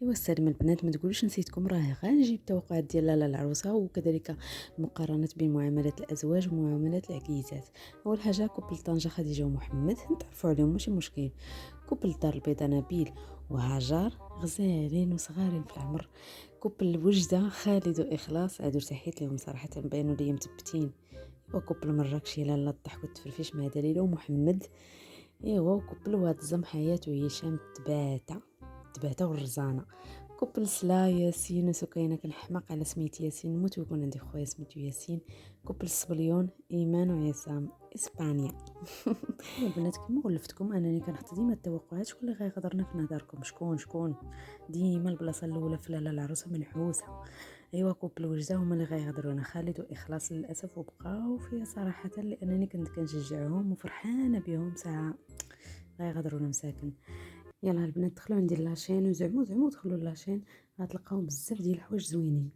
ايوا السلام البنات، ما تقولوش نسيتكم، راه غنجيب التوقعات ديال لاله العروسه وكذلك المقارنات بين معاملات الازواج ومعاملات العكيزات. اول حاجه كوبل طنجه خديجه ومحمد نتعرفوا عليهم ماشي مشكل. كوبل الدار البيضاء نبيل وهاجر غزالين وصغارين في العمر. كوبل الوجده خالد واخلاص عادوا ارتحيت لهم صراحه، بانوا لي مثبتين. وكوبل مراكشي لاله الضحك والتفرفيش مع دليله ومحمد. ايوا كوبل وهاد الزم حياة وهشام تباتة والرزانة. كوبل سلا ياسين وسكينة، كنحماق على سميت ياسين، نموت ويكون عندي خويا سميتو ياسين. كوبل الصبليون ايمان وعصام اسبانيا. البنات كما ولفتكم انني كنحط ديما التوقعات، شكون اللي غيغدرنا في نظركم؟ شكون ديما البلاصه الاولى في لاله العروسه منحوسه. ايوا كوبل وجده هما اللي غيغدرونا، خالد واخلاص للاسف، وبقاو فيا صراحه لانني كنت كنشجعهم وفرحانه بهم ساعه غيغدرونا مساكن. يلا البنات دخلوا عندي لاشين وزعموا دخلوا لاشين، غتلقاو بزاف ديال الحوايج زوينين.